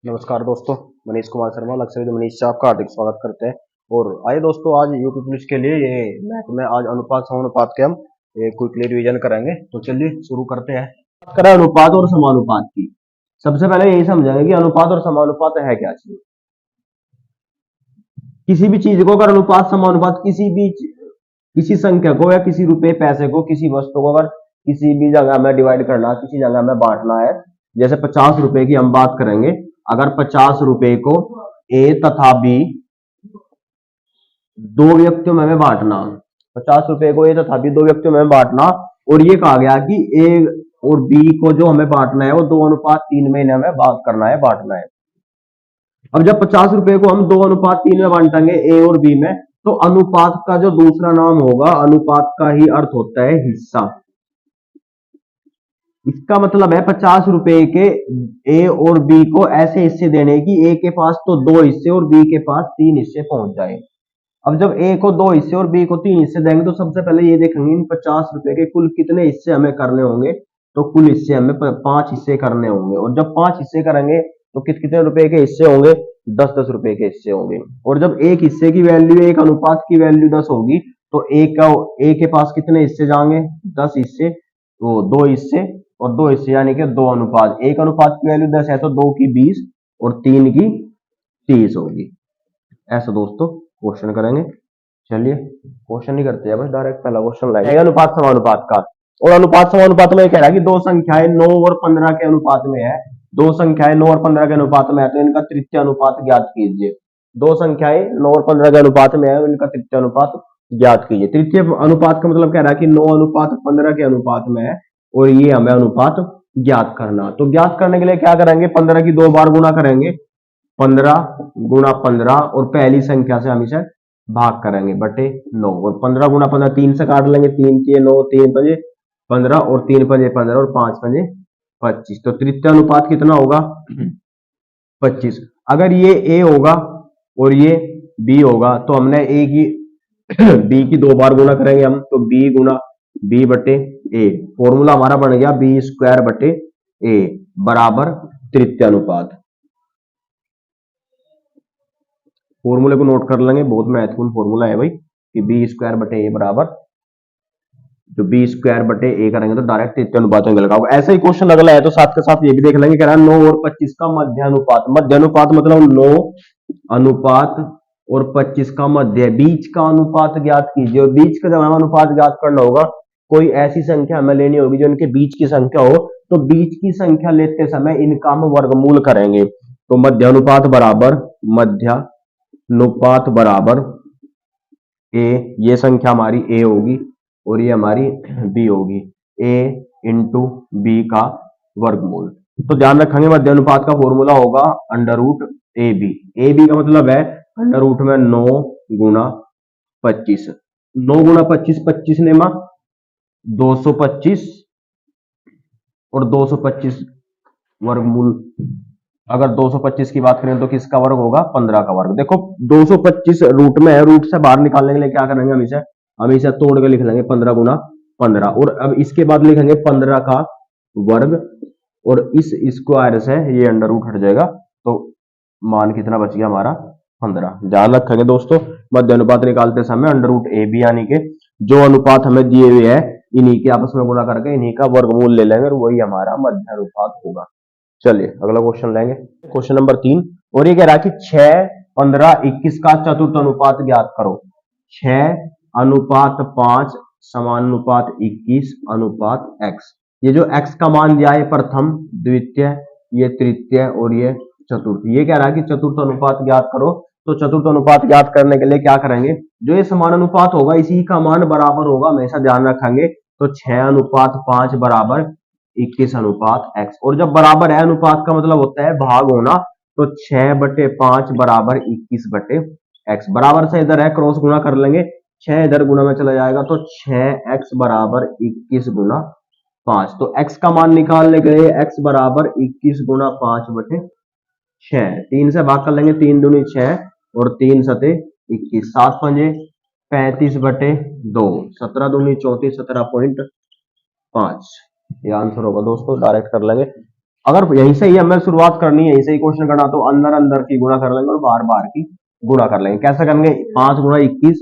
नमस्कार दोस्तों। मनीष कुमार शर्मा लक्ष्य मनीष से आपका हार्दिक स्वागत करते हैं। और आइए दोस्तों, आज यूपी पुलिस के लिए ये मैथ में आज अनुपात समानुपात के हम क्विकली रिवीजन करेंगे। तो चलिए शुरू करते हैं। बात करें अनुपात और समानुपात की, सबसे पहले यही समझेंगे कि अनुपात और समानुपात है क्या चीज। किसी भी चीज को अगर अनुपात समानुपात किसी संख्या को या किसी रुपए पैसे को किसी वस्तु को अगर किसी भी जगह में डिवाइड करना, किसी जगह में बांटना है, जैसे 50 रुपए की हम बात करेंगे। अगर 50 रुपए को ए तथा बी दो व्यक्तियों में बांटना, 50 रुपए को ए तथा बी दो व्यक्तियों में बांटना, और ये कहा गया कि ए और बी को जो हमें बांटना है वो 2:3 में हमें बात करना है, बांटना है। अब जब 50 रुपए को हम 2:3 में बांटेंगे ए और बी में, तो अनुपात का जो दूसरा नाम होगा, अनुपात का ही अर्थ होता है हिस्सा। इसका मतलब है 50 रुपए के ए और बी को ऐसे हिस्से देने की ए के पास तो 2 हिस्से और बी के पास 3 हिस्से पहुंच जाए। अब जब ए को 2 हिस्से और बी को 3 हिस्से देंगे तो सबसे पहले ये देखेंगे इन 50 रुपए के कुल कितने हिस्से हमें करने होंगे। तो कुल हिस्से हमें 5 हिस्से करने होंगे, और जब 5 हिस्से करेंगे तो कितने रुपए के हिस्से होंगे, 10-10 रुपए के हिस्से होंगे। और जब एक हिस्से की वैल्यू, एक अनुपात की वैल्यू 10 होगी, तो ए के पास कितने हिस्से जाएंगे, 10 हिस्से। तो 2 हिस्से और 2 हिस्से यानी कि 2 अनुपात। एक अनुपात की वैल्यू 10 है तो 2 की 20 और 3 की 30 होगी। ऐसा दोस्तों क्वेश्चन करेंगे। चलिए क्वेश्चन नहीं करते हैं, बस डायरेक्ट पहला क्वेश्चन लाएंगे अनुपात समानुपात का। और अनुपात समानुपात में कह रहा है कि दो संख्याएं 9 और 15 के अनुपात में है। दो संख्याएं 9 और 15 के अनुपात में है तो इनका तृतीय अनुपात ज्ञात कीजिए। दो संख्याएं 9 और 15 के अनुपात में है, इनका तृतीय अनुपात ज्ञात कीजिए। तृतीय अनुपात का मतलब कह रहा है कि 9:15 के अनुपात में है और ये हमें अनुपात ज्ञात करना। तो ज्ञात करने के लिए क्या करेंगे, 15 की 2 बार गुणा करेंगे, 15 × 15, और पहली संख्या से हम इसे भाग करेंगे बटे 9, और 15 × 15 3 से काट लेंगे, 3 के 9, 3 पंजे 15 और 3 पंजे 15 और 5 पंजे 25। तो तृतीय अनुपात कितना होगा, 25। अगर ये ए होगा और ये बी होगा तो हमने ए की बी की 2 बार गुणा करेंगे हम, तो बी गुणा बी बटे ए। फॉर्मूला हमारा बन गया B² बटे ए बराबर तृतीय अनुपात। फॉर्मूले को नोट कर लेंगे, बहुत महत्वपूर्ण फॉर्मूला है भाई, कि B² बटे ए बराबर, जो B² बटे ए करेंगे तो डायरेक्ट तृतीय अनुपात में लगाओगे। ऐसा ही क्वेश्चन अगला है तो साथ के साथ ये भी देख लेंगे। कह रहा है 9 और 25 का मध्य अनुपात। मध्य अनुपात मतलब 9 अनुपात और 25 का मध्य, बीच का अनुपात ज्ञात कीजिए। और बीच का जब हमें अनुपात ज्ञात करना होगा, कोई ऐसी संख्या हमें लेनी होगी जो इनके बीच की संख्या हो, तो बीच की संख्या लेते समय इनका हम वर्गमूल करेंगे। तो मध्य अनुपात बराबर ए, ये संख्या हमारी ए होगी और ये हमारी बी होगी, ए इंटू बी का वर्गमूल। तो ध्यान रखेंगे मध्य अनुपात का फॉर्मूला होगा √AB। ए बी का मतलब है √ में 9 × 25। 9 × 25, 25 ने 225 और 225 वर्गमूल। अगर 225 की बात करें तो किसका वर्ग होगा, 15 का वर्ग। देखो 225 रूट में है, रूट से बाहर निकालने के लिए क्या करेंगे, हम इसे तोड़ के लिख लेंगे 15 × 15। और अब इसके बाद लिखेंगे 15 का वर्ग, और इस स्क्वायर से ये अंडर रूट हट जाएगा, तो मान कितना बच गया हमारा, 15। ध्यान रखेंगे दोस्तों, मध्य अनुपात निकालते समय √AB यानी कि जो अनुपात हमें दिए हुए है इन्हीं के आपस में गुणा करके इन्हीं का वर्गमूल ले लेंगे और वही हमारा मध्य अनुपात होगा। चलिए अगला क्वेश्चन लेंगे, क्वेश्चन नंबर 3। और ये कह रहा है कि 6, 15, 21 का चतुर्थ अनुपात ज्ञात करो। 6:5 समानुपात 21 अनुपात x। ये जो x का मान दिया है प्रथम, द्वितीय, ये तृतीय और ये चतुर्थ। ये कह रहा है कि चतुर्थ अनुपात ज्ञात करो। तो चतुर्थ अनुपात ज्ञात करने के लिए क्या करेंगे, जो ये समान अनुपात होगा इसी का मान बराबर होगा, हमेशा ध्यान रखेंगे। तो 6:5 बराबर 21 अनुपात x। और जब बराबर है, अनुपात का मतलब होता है भाग होना, तो 6/5 बराबर 21 बटे x। बराबर से इधर है, क्रॉस गुणा कर लेंगे, 6 इधर गुणा में चला जाएगा, तो 6x बराबर 21 × 5। तो x का मान निकालने के लिए x बराबर 21 × 5 बटे 6। 3 से भाग कर लेंगे, 3 दूनी 6 और 3 सते 21, 7 पंजे 35 बटे 2, 17 दूनी 34, 17.5। ये आंसर होगा दोस्तों, डायरेक्ट कर लेंगे। अगर यहीं से ही हमें शुरुआत करनी है, यहीं से ही क्वेश्चन करना, तो अंदर अंदर की गुणा कर लेंगे और बाहर बाहर की गुणा कर लेंगे। कैसे करेंगे? 5 गुणा 21,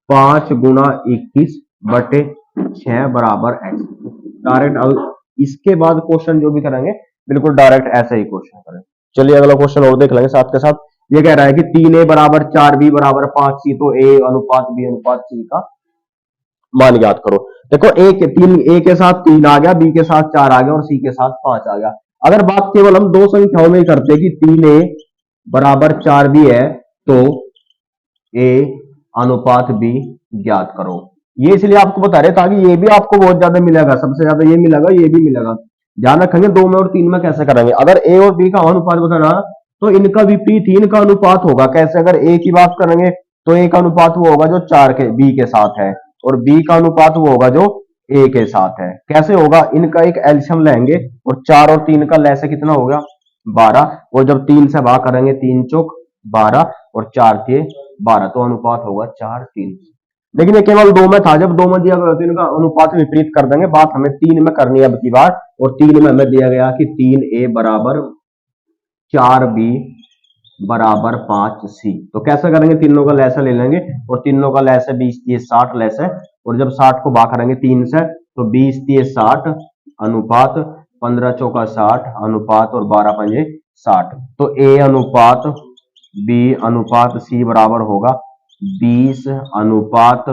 5 गुणा 21 बटे 6 बराबर एक्स। डायरेक्ट अब इसके बाद क्वेश्चन जो भी करेंगे बिल्कुल डायरेक्ट ऐसे ही क्वेश्चन करें। चलिए अगला क्वेश्चन और देख लेंगे साथ के साथ। ये कह रहा है कि 3a बराबर 4b बराबर 5c, तो a अनुपात b अनुपात c का मान ज्ञात करो। देखो ए के तीन, ए के साथ 3 आ गया, बी के साथ 4 आ गया और सी के साथ 5 आ गया। अगर बात केवल हम दो संख्याओं में ही करते कि 3a बराबर 4b है, तो a अनुपात b ज्ञात करो। ये इसलिए आपको बता रहे ताकि ये भी आपको बहुत ज्यादा मिलेगा, सबसे ज्यादा ये मिलेगा, ये भी मिलेगा। ध्यान रखेंगे 2 में और 3 में कैसे करेंगे। अगर a और b का अनुपात बताना तो इनका विपरीत ही इनका अनुपात होगा। कैसे? अगर a की बात करेंगे तो a का अनुपात वो होगा जो 4 के b के साथ है, और b का अनुपात वो होगा जो a के साथ है। कैसे होगा? इनका एक एलसीएम लेंगे और 4 और 3 का लैसे कितना हो गया? 12, और जब 3 से भाग करेंगे 3 चौक 12 और 4 के 12, तो अनुपात होगा 4:3। लेकिन ये केवल 2 में था, जब 2 में दिया गया तो इनका अनुपात विपरीत कर देंगे। बात हमें 3 में करनी है अब की बार, और 3 में हमें दिया गया कि 3a बराबर 4b बराबर 5c। तो कैसे करेंगे? तीनों का लैसा ले लेंगे और तीनों का लैसा 20×30 लैसा, और जब 60 को भाग करेंगे 3 से तो 20×30 अनुपात 15×4 60 अनुपात और 12×5 60। तो a अनुपात b अनुपात c बराबर होगा 20 अनुपात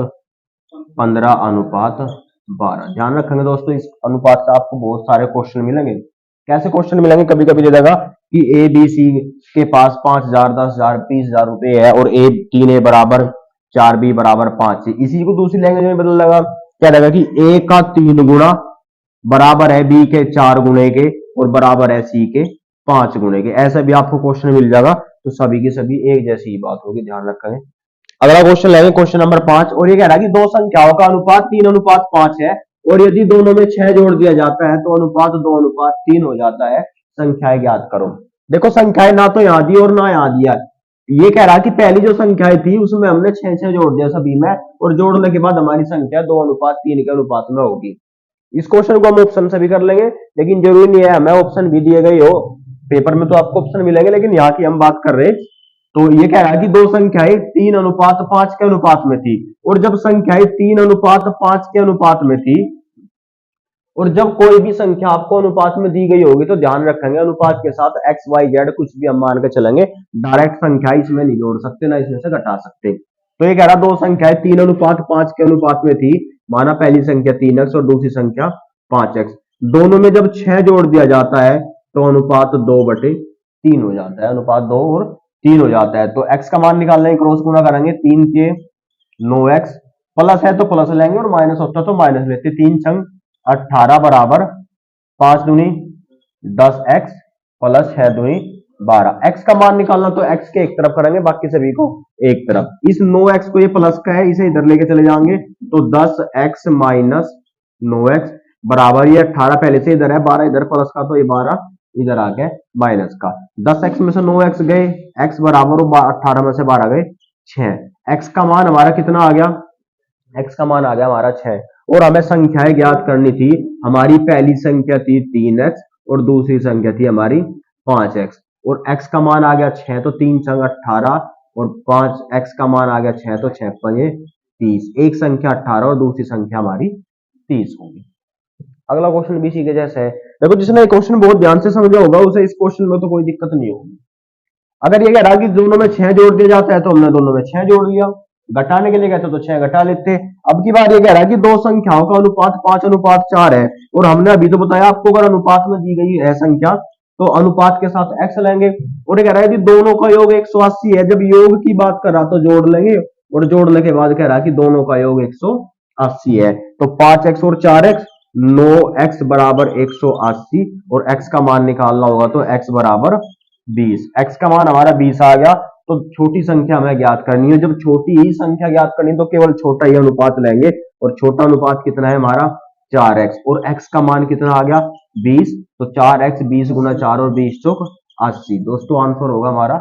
15 अनुपात 12। ध्यान रखेंगे दोस्तों, इस अनुपात से आपको बहुत सारे क्वेश्चन मिलेंगे। कैसे क्वेश्चन मिलेंगे? कभी कभी दे देगा कि ए बी सी के पास 5,000 10,000 20,000 रुपए है, और ए 3a बराबर 4b बराबर 5c। इसी को दूसरी लैंग्वेज में बदल लगा, क्या देगा कि a का 3 गुना बराबर है b के 4 गुने के, और बराबर है c के 5 गुने के। ऐसा भी आपको क्वेश्चन मिल जाएगा। तो सभी की सभी एक जैसी ही बात होगी, ध्यान रखेंगे। अगला क्वेश्चन लेंगे, क्वेश्चन नंबर 5, और ये कह रहा है कि दो संख्याओं का अनुपात 3:5 है, और यदि दोनों में 6 जोड़ दिया जाता है तो अनुपात 2:3 हो जाता है। संख्याएं ज्ञात करो। देखो संख्याएं ना तो यहां दी और ना यहां दिया। ये कह रहा है कि पहली जो संख्याएं थी उसमें हमने 6 जोड़ दिया सभी में, और जोड़ने के बाद हमारी संख्या 2:3 के अनुपात में होगी। इस क्वेश्चन को हम ऑप्शन से भी कर लेंगे, लेकिन जरूरी नहीं है हमें ऑप्शन भी दिए गए हो। पेपर में तो आपको ऑप्शन मिलेंगे, लेकिन यहाँ की हम बात कर रहे हैं। तो ये कह रहा है कि दो संख्याएं 3:5 के अनुपात में थी, और जब संख्याएं 3:5 के अनुपात में थी, और जब कोई भी संख्या आपको अनुपात में दी गई होगी, तो ध्यान रखेंगे अनुपात के साथ एक्स वाई जेड कुछ भी हम मान के चलेंगे। डायरेक्ट संख्या इसमें नहीं जोड़ सकते, ना इसमें से घटा सकते। तो ये कह रहा दो संख्याएं 3:5 के अनुपात में थी, माना पहली संख्या 3x और दूसरी संख्या 5x। दोनों में जब 6 जोड़ दिया जाता है तो अनुपात 2/3 हो जाता है। अनुपात 2 और 3 हो जाता है। तो x का मान निकालना है, क्रॉस गुना करेंगे 3 के 9x, प्लस है तो प्लस लेंगे और माइनस होता है तो माइनस लेते। 3 छंग 18 बराबर 5 दूनी 10x प्लस 6 दूनी 12। x का मान निकालना तो x के एक तरफ करेंगे, बाकी सभी को एक तरफ। इस 9x को ये प्लस का है, इसे इधर लेके चले जाएंगे तो 10x माइनस 9x बराबर, ये 18 पहले से इधर है, 12 इधर प्लस का, तो ये 12 इधर आ गया माइनस का। 10x में से 9x गए, x बराबर 18 में से 12 गए 6। x का मान हमारा कितना आ गया? x का मान आ गया हमारा 6। और हमें संख्याएं ज्ञात करनी थी। हमारी पहली संख्या थी 3x और दूसरी संख्या थी हमारी 5x, और x का मान आ गया 6, तो 3 छंग 18 और 5x का मान आ गया 6, तो 6 पंजे 30। एक संख्या 18 और दूसरी संख्या हमारी 30 होगी। अगला क्वेश्चन भी इसी के जैसे है। देखो जिसने क्वेश्चन बहुत ध्यान से समझा होगा उसे इस क्वेश्चन में तो कोई दिक्कत नहीं होगी। अगर ये कह रहा कि दोनों में 6 जोड़ दिया जाता है तो हमने दोनों में 6 जोड़ लिया, घटाने के लिए कहते तो 6 घटा लेते। अब की बार ये कह रहा है कि दो संख्याओं का अनुपात 5:4 है, और हमने अभी तो बताया आपको अगर अनुपात में दी गई है संख्या तो अनुपात के साथ x लेंगे। और ये कह रहा है कि दोनों का योग 180 है। जब योग की बात कर रहा तो जोड़ लेंगे, और जोड़ने के बाद कह रहा है कि दोनों का योग 180 है। तो 5x और 4x 9x बराबर 180, और x का मान निकालना होगा तो x बराबर 20। x का मान हमारा 20 आ गया। तो छोटी संख्या हमें ज्ञात करनी है। जब छोटी ही संख्या ज्ञात करनी है तो केवल छोटा ही अनुपात लेंगे, और छोटा अनुपात कितना है हमारा 4x, और x का मान कितना आ गया 20। तो 4x 20 गुना 4 और 20 चौक 80। दोस्तों आंसर होगा हमारा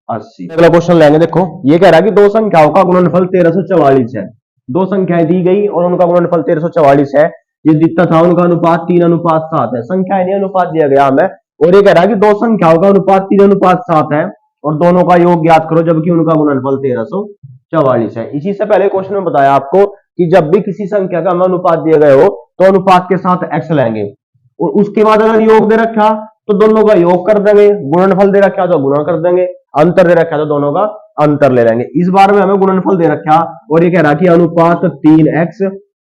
80। अगला क्वेश्चन लेंगे। देखो ये कह रहा है कि दो संख्याओं का गुणनफल 1344 है। दो संख्याएं दी गई और उनका गुणनफल 1344 है। ये दिखता था उनका अनुपात 3:7 है। संख्या नहीं अनुपात दिया गया हमें, और ये कह रहा है कि दो संख्याओं का अनुपात 3:7 है और दोनों का योग ज्ञात करो जबकि उनका गुणनफल 1344 है। इसी से पहले क्वेश्चन में बताया आपको कि जब भी किसी संख्या का हमें अनुपात दिए गए हो तो अनुपात के साथ x लेंगे और उसके बाद अगर योग दे रखा तो दोनों का योग कर देंगे, गुणनफल दे रखा तो गुणा कर देंगे, अंतर दे रखा तो दोनों का अंतर ले लेंगे। इस बार में हमें गुणनफल दे रखा और ये कह रहा कि अनुपात 3x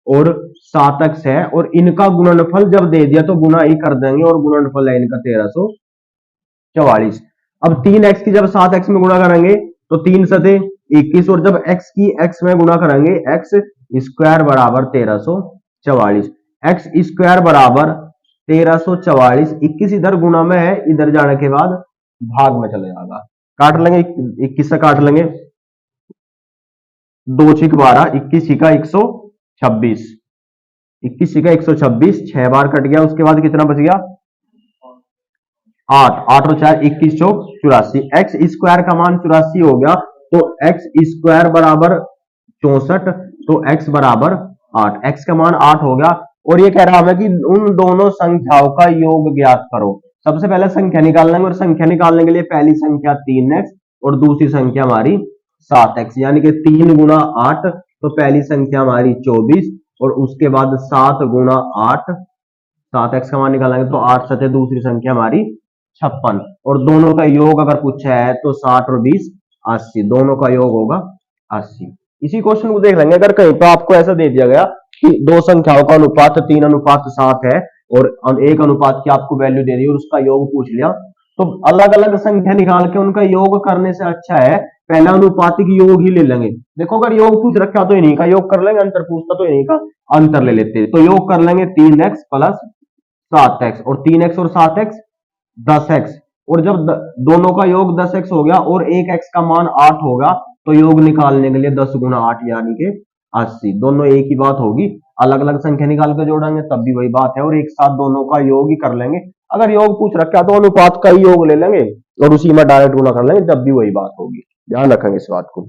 और 7x है और इनका गुणनफल जब दे दिया तो गुणा ही कर देंगे और गुणनफल है इनका 1344। अब 3x की जब 7x में गुणा करेंगे तो 3 सते 21 और जब x की x में गुणा करेंगे x स्क्वायर बराबर 1344, x स्क्वायर बराबर 1344, 21 इधर गुणा में है, इधर जाने के बाद भाग में चले जाएगा, काट लेंगे 21 से काट लेंगे, 2 छिक 12, 21 छिका 126, 21 छिका 126, 6 बार कट गया, उसके बाद कितना बच गया 8, 8 और 4 21 चौक 84, एक्स स्क्वायर का मान 84 हो गया तो एक्स स्क्वायर बराबर 64, तो एक्स बराबर 8, एक्स का मान 8 हो गया। और ये कह रहा है कि उन दोनों संख्याओं का योग ज्ञात करो। सबसे पहले संख्या निकाल लेंगे और संख्या निकालने के लिए पहली संख्या 3x और दूसरी संख्या हमारी 7x, यानी कि 3 गुना 8 तो पहली संख्या हमारी 24 और उसके बाद 7 गुना 8, 7x का मान निकालेंगे तो 8 सते दूसरी संख्या हमारी 56 और दोनों का योग अगर पूछा है तो 60 और 20 80, दोनों का योग होगा 80। इसी क्वेश्चन को देख लेंगे, अगर कहीं पर आपको ऐसा दे दिया गया कि दो संख्याओं का अनुपात 3:7 है और एक अनुपात की आपको वैल्यू दे दी और उसका योग पूछ लिया तो अलग अलग संख्या निकाल के उनका योग करने से अच्छा है पहला अनुपातिक योग ही ले लेंगे। देखो अगर योग पूछ रखा तो इन्हीं का योग कर लेंगे, अंतर पूछता तो इन्हीं का अंतर ले लेते, तो योग कर लेंगे 3x प्लस 7x और 3x और 7x 10x और जब दोनों का योग 10x हो गया और एक x का मान 8 होगा तो योग निकालने के लिए 10 गुना 8 यानी कि 80, दोनों एक ही बात होगी। अलग अलग संख्या निकाल कर जोड़ेंगे तब भी वही बात है और एक साथ दोनों का योग ही कर लेंगे। अगर योग पूछ रखा तो अनुपात का ही योग ले लेंगे और उसी में डायरेक्ट गुना कर लेंगे तब भी वही बात होगी, ध्यान रखेंगे इस बात को।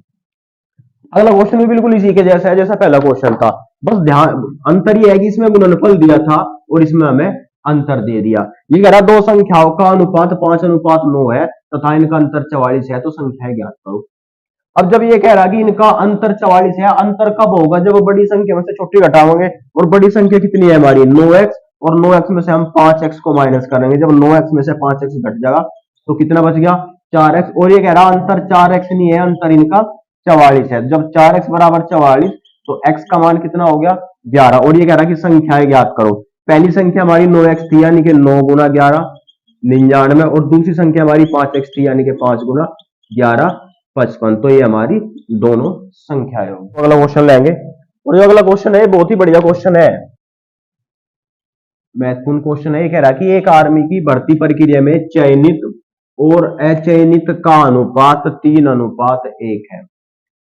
अगला क्वेश्चन भी बिल्कुल इसी के जैसा है जैसा पहला क्वेश्चन था, बस ध्यान अंतर यह है कि इसमें गुणनफल दिया था और इसमें हमें अंतर दे दिया। ये कह रहा दो संख्याओं का अनुपात 5:9 है तथा इनका अंतर 44 है तो संख्या ज्ञात करो। अब जब ये कह रहा कि इनका अंतर 44 है, अंतर कब होगा जब बड़ी संख्या में से छोटी घटाओगे और बड़ी संख्या कितनी है हमारी 9x और 9x में से हम 5x को माइनस करेंगे, जब 9x में से 5x घट जाएगा तो कितना बच गया 4x और ये कह रहा अंतर 4x नहीं है, अंतर इनका 44 है, जब 4x बराबर 44 तो x का मान कितना हो गया 11 और ये कह रहा कि संख्याएं ज्ञात करो। पहली संख्या हमारी 9x थी यानी कि 9 गुना 11 99 और दूसरी संख्या हमारी 5x थी यानी कि 5 गुना 11 55, तो ये हमारी दोनों संख्याएं होंगी। अगला क्वेश्चन लेंगे और जो अगला क्वेश्चन है बहुत ही बढ़िया क्वेश्चन है, महत्वपूर्ण क्वेश्चन है। ये कह रहा कि एक आर्मी की भर्ती प्रक्रिया में चयनित और अचयनित का अनुपात 3:1 है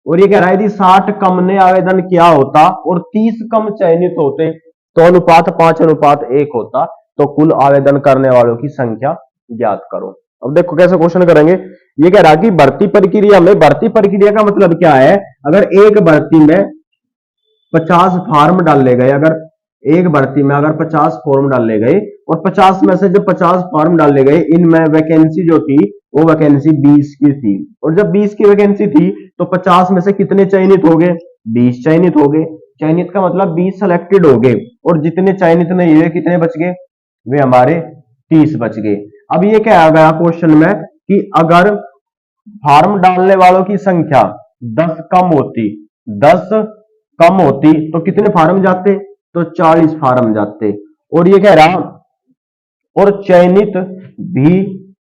और ये कह रहा है यदि 60 कम ने आवेदन किया होता और 30 कम चयनित होते तो अनुपात 5:1 होता, तो कुल आवेदन करने वालों की संख्या ज्ञात करो। अब देखो कैसे क्वेश्चन करेंगे। ये कह रहा कि भर्ती प्रक्रिया में, भर्ती प्रक्रिया का मतलब क्या है, अगर एक भर्ती में 50 फॉर्म डाले गए, अगर एक भर्ती में अगर 50 फॉर्म डाले गए और 50 में से जब 50 फॉर्म डाले गए इनमें वैकेंसी जो थी वो वैकेंसी 20 की थी और जब 20 की वैकेंसी थी तो 50 में से कितने चयनित हो गए 20 चयनित हो गए। चयनित का मतलब 20 सिलेक्टेड हो गए और जितने चयनित नहीं हुए कितने बच गए, वे हमारे 30 बच गए। अब ये क्या आ गया क्वेश्चन में कि अगर फॉर्म डालने वालों की संख्या 10 कम होती तो कितने फार्म जाते, तो 40 फार्म जाते और ये कह रहा और चयनित भी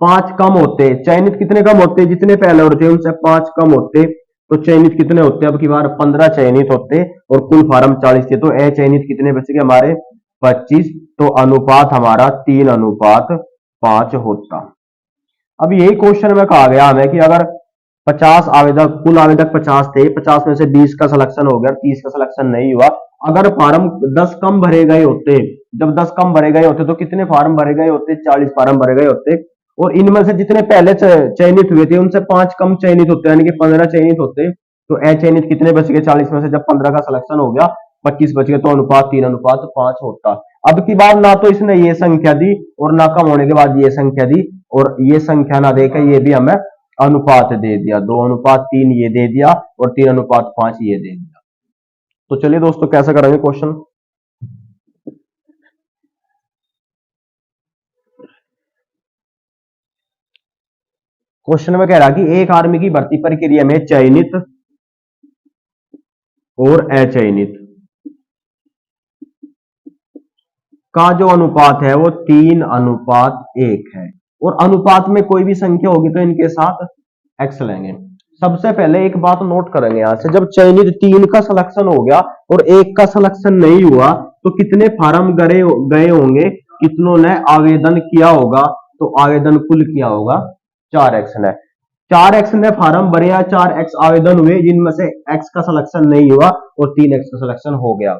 5 कम होते। चयनित कितने कम होते, जितने पहले होते उनसे 5 कम होते तो चयनित कितने होते, अब की बार 15 चयनित होते और कुल फार्म 40 थे तो अचयनित कितने बच गए हमारे 25, तो अनुपात हमारा 3:5 होता। अब यही क्वेश्चन में कहा गया हमें कि अगर 50 आवेदक, कुल आवेदक 50 थे, 50 में से 20 का सिलेक्शन हो गया, 30 का सिलेक्शन नहीं हुआ, अगर फार्म 10 कम भरे गए होते, जब 10 कम भरे गए होते तो कितने फार्म भरे गए होते, 40 फार्म भरे गए होते और इनमें से जितने पहले चयनित हुए थे उनसे 5 कम चयनित होते यानी कि 15 चयनित होते तो अचयनित कितने बच गए 40 में से, जब 15 का सिलेक्शन हो गया 25 बच गए तो अनुपात 3:5 होता। अब की बार ना तो इसने ये संख्या दी और ना कम होने के बाद ये संख्या दी, और ये संख्या ना देकर ये भी हमें अनुपात दे दिया, 2:3 ये दे दिया और 3:5 ये दे दिया। तो चलिए दोस्तों कैसे करेंगे क्वेश्चन। क्वेश्चन में कह रहा कि एक आर्मी की भर्ती प्रक्रिया में चयनित और अचयनित का जो अनुपात है वो 3:1 है, और अनुपात में कोई भी संख्या होगी तो इनके साथ एक्स लेंगे। सबसे पहले एक बात नोट करेंगे यहां से, जब चयनित 3 का सिलेक्शन हो गया और 1 का सिलेक्शन नहीं हुआ तो कितने फार्म गए होंगे, कितनों ने आवेदन किया होगा, तो आवेदन कुल किया होगा 4x ने। 4x ने फार्म भरे या 4x आवेदन हुए जिनमें से x का सिलेक्शन नहीं हुआ और 3x का सिलेक्शन हो गया।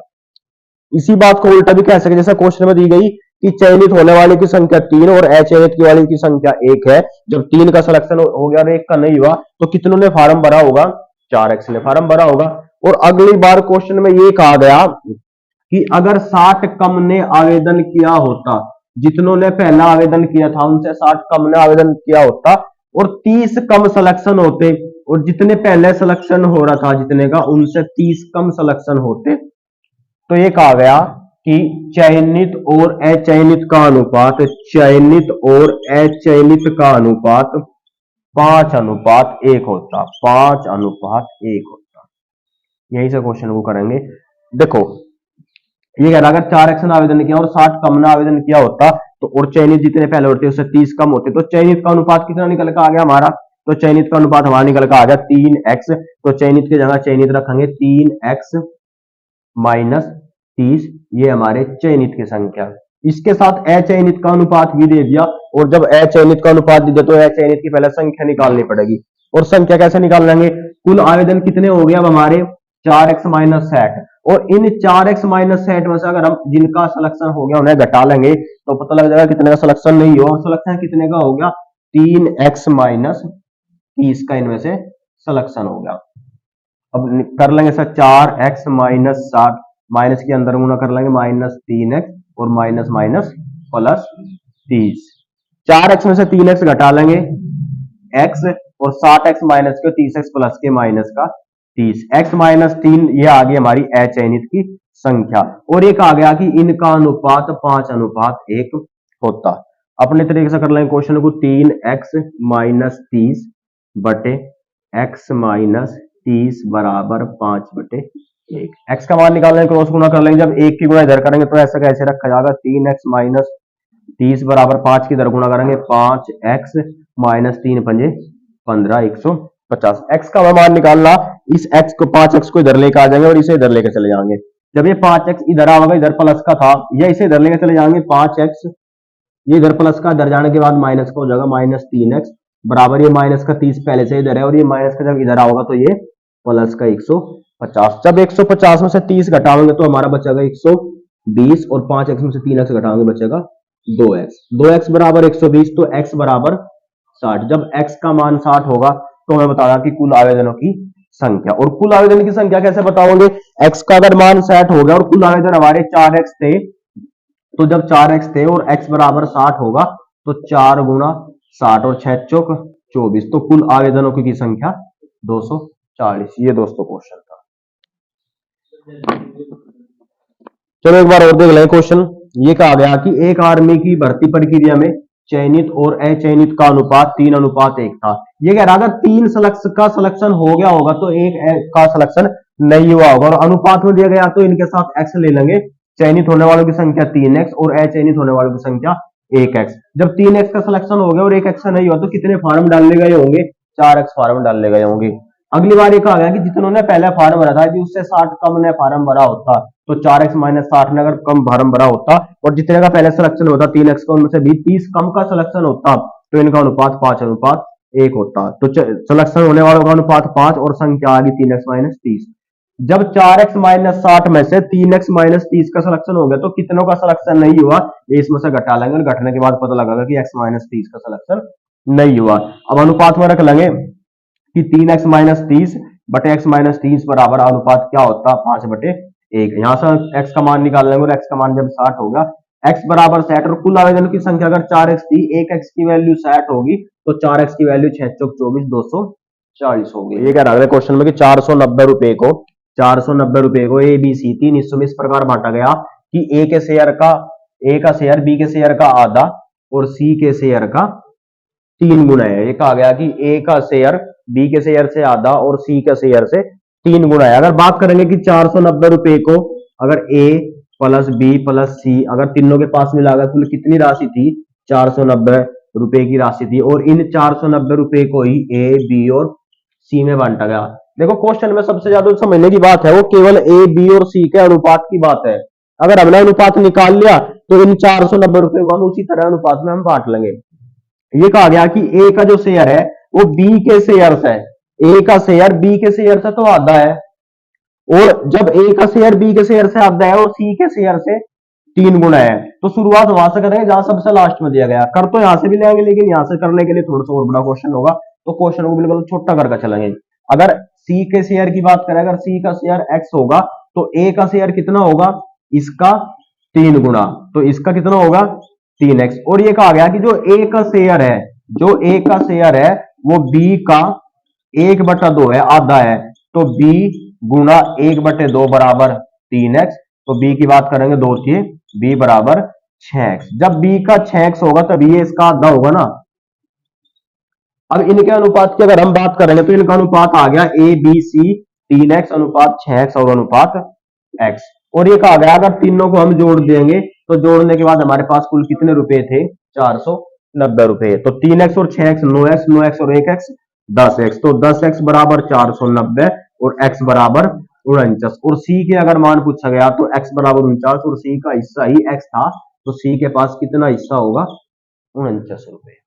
इसी बात को उल्टा भी कह सकते, जैसा क्वेश्चन में दी गई कि चयनित होने वाले की संख्या 3 और अचयनित की वाली की संख्या 1 है। जब 3 का सिलेक्शन हो गया और 1 का नहीं हुआ तो कितनों ने फार्म भरा होगा, 4x ने फार्म भरा होगा। और अगली बार क्वेश्चन में ये कहा गया कि अगर 60 कम ने आवेदन किया होता, जितनों ने पहला आवेदन किया था उनसे 60 कम ने आवेदन किया होता और 30 कम सिलेक्शन होते, और जितने पहले सिलेक्शन हो रहा था जितने का उनसे 30 कम सिलेक्शन होते, तो ये कहा गया कि चयनित और अचयनित का अनुपात, चयनित और अचयनित का अनुपात 5:1 होता, 5:1 होता। यही से क्वेश्चन को करेंगे। देखो ये कह रहा अगर 4x ने आवेदन किया और 60 कम ने आवेदन किया होता तो, और चयनित जितने पहले होते उससे 30 कम होते, तो चयनित का अनुपात कितना निकल कर आ गया हमारा, तो चयनित का अनुपात हमारा निकल कर आ गया 3x। तो चयनित की जगह चयनित रखेंगे 3x माइनस 30, ये हमारे चयनित की संख्या। इसके साथ अचयनित का अनुपात भी दे दिया, और जब अचयनित का अनुपात दे दिया तो अचयनित की पहले संख्या निकालनी पड़ेगी। और संख्या कैसे निकाल लेंगे, कुल आवेदन कितने हो गए अब हमारे 4x माइनस 60, और इन 4x माइनस 60 में से अगर हम जिनका सिलेक्शन हो गया उन्हें घटा लेंगे तो पता लग जाएगा कितने का सिलेक्शन नहीं हुआ, सिलेक्शन कितने का हो गया 3x माइनस 30 का इनमें से सिलेक्शन हो गया। अब कर लेंगे सर 4x माइनस 60, माइनस के अंदर गुना कर लेंगे माइनस 3x और माइनस माइनस प्लस 30, 4x में से 3x घटा लेंगे x, और 60x माइनस के 30x प्लस के माइनस का 30, x माइनस 3 ये आ गई हमारी अचयनित की संख्या। और एक आ गया कि इनका अनुपात 5:1 होता। अपने तरीके से कर लेंगे क्वेश्चन को, 3x माइनस 30 बटे x माइनस 30 बराबर 5/1। x का मान निकालने क्रॉस गुना कर लेंगे, जब 1 की गुणा इधर करेंगे तो ऐसा कैसे रखा जाएगा, 3x माइनस 30 बराबर 5 की इधर गुणा करेंगे 5x माइनस 3×5 15, 150। x का मान निकालना, इस x को 5x को इधर लेकर आ जाएंगे और इसे इधर लेकर चले जाएंगे। जब ये 5x इधर आएगा, इधर प्लस का था, या इसे इधर लेकर चले जाएंगे 5x, ये इधर प्लस का इधर जाने के बाद माइनस का हो जाएगा माइनस 3x बराबर, ये माइनस का 30 पहले से इधर है और ये माइनस का जब इधर आओगा तो ये प्लस का 150। जब 150 में से 30 घटाओगे तो हमारा बचेगा 120, और 5x में से 3x घटाओगे बचेगा 2x, 2x बराबर 120, तो x बराबर 60। जब x का मान 60 होगा तो हमें बताया कि कुल आवेदनों की संख्या, और कुल आवेदन की संख्या कैसे बताओगे, x का अगर मान 60 हो गया और कुल आवेदन हमारे 4x थे, तो जब 4x थे और x बराबर 60 होगा तो 4 गुना 60 और 6 चौक 24, तो कुल आवेदनों की संख्या 240। ये दोस्तों क्वेश्चन था। चलो एक बार और देख लें क्वेश्चन। ये कहा गया कि एक आर्मी की भर्ती प्रक्रिया में चयनित और अचयनित का अनुपात 3:1 था। ये कह रहा अगर 3 का सिलेक्शन हो गया होगा तो 1 का सिलेक्शन नहीं हुआ होगा, और अनुपात में दिया गया तो इनके साथ x ले लेंगे, चयनित होने वालों की संख्या 3x और अचयनित होने वालों की संख्या 1x। जब 3x का सिलेक्शन हो गया और 1x नहीं हुआ तो कितने फार्म डालने गए होंगे, 4x फार्म डालने गए होंगे। अगली बार ये कहा गया कि जिन्होंने पहले फार्म भरा था यदि उससे 60 कम ने फार्म भरा होता तो 4x माइनस 60 ने अगर कम फार्म भरा होता और जितने का पहले सिलेक्शन होता 3x का, उनमें से भी 30 कम का सिलेक्शन होता तो इनका अनुपात 5:1 होता। तो सिलेक्शन होने वालों का अनुपात 5 और संख्या आ गई 3x माइनस 30। जब 4x माइनस 60 में से 3x माइनस 30 का सिलेक्शन हो गया तो कितनों का सिलेक्शन नहीं हुआ, इसमें से घटा लेंगे और घटने के बाद पता लगेगा कि x माइनस 30 का सिलेक्शन नहीं हुआ। अब अनुपात में रख लेंगे कि 3x माइनस 30 बटे x माइनस 30 बराबर अनुपात क्या होता, 5/1 1। यहां से x का मान निकाल लेंगे और x का मान जब 60 होगा, x बराबर 60 और कुल आवेदन की संख्या अगर 4x थी, एक x की वैल्यू 60 होगी तो 4x की वैल्यू 6 चौक 24 240 होगी। ये कह रहा है क्वेश्चन में कि 490 रुपए को 490 रुपए को ए बी सी तीन हिस्सों में इस प्रकार बांटा गया कि ए का शेयर बी के शेयर का आधा और सी के शेयर का 3 गुना है। ये कहा गया कि ए का शेयर बी के शेयर से आधा और सी का शेयर से 3 गुना है। अगर बात करेंगे कि 490 रुपए को अगर ए प्लस बी प्लस सी अगर तीनों के पास मिलाकर कुल कितनी राशि थी, 490 रुपए की राशि थी और इन 490 रुपए को ही ए बी और सी में बांटा गया। देखो क्वेश्चन में सबसे ज्यादा समझने की बात है वो केवल ए बी और सी के अनुपात की बात है। अगर हमने अनुपात निकाल लिया तो इन 490 रुपए को हम उसी तरह अनुपात में हम बांट लेंगे। ये कहा गया कि ए का जो शेयर है वो बी के शेयर से, ए का शेयर बी के शेयर से तो आधा है और जब ए का शेयर बी के शेयर से आधा है और सी के शेयर से 3 गुना है तो शुरुआत वहां से करेंगे जहां सबसे लास्ट में दिया गया। कर तो यहां से भी लेंगे लेकिन यहां से करने के लिए थोड़ा सा और बड़ा क्वेश्चन होगा तो क्वेश्चन को बिल्कुल छोटा करके चलेंगे। अगर सी के शेयर की बात करें, अगर सी का शेयर एक्स होगा तो ए का शेयर कितना होगा, इसका 3 गुना, तो इसका कितना होगा 3x। और ये कहा गया कि जो ए का शेयर है, जो ए का शेयर है वो बी का 1/2 है, आधा है, तो b गुना 1/2 बराबर 3x। तो b की बात करेंगे 2 थी, b बराबर 6x। जब b का 6x होगा तब ये इसका आधा होगा ना। अब इनके अनुपात की अगर हम बात करेंगे तो इनका अनुपात आ गया ए बी सी 3x अनुपात 6x और अनुपात x। और ये कहा गया अगर तीनों को हम जोड़ देंगे तो जोड़ने के बाद हमारे पास कुल कितने रुपए थे, 490 रुपए। तो 3x और 6x 9x, 9x और 1x 10x, तो 10x बराबर 490 और x बराबर 49। और c के अगर मान पूछा गया तो x बराबर 49 और c का हिस्सा ही x था तो c के पास कितना हिस्सा होगा, 49 रुपए।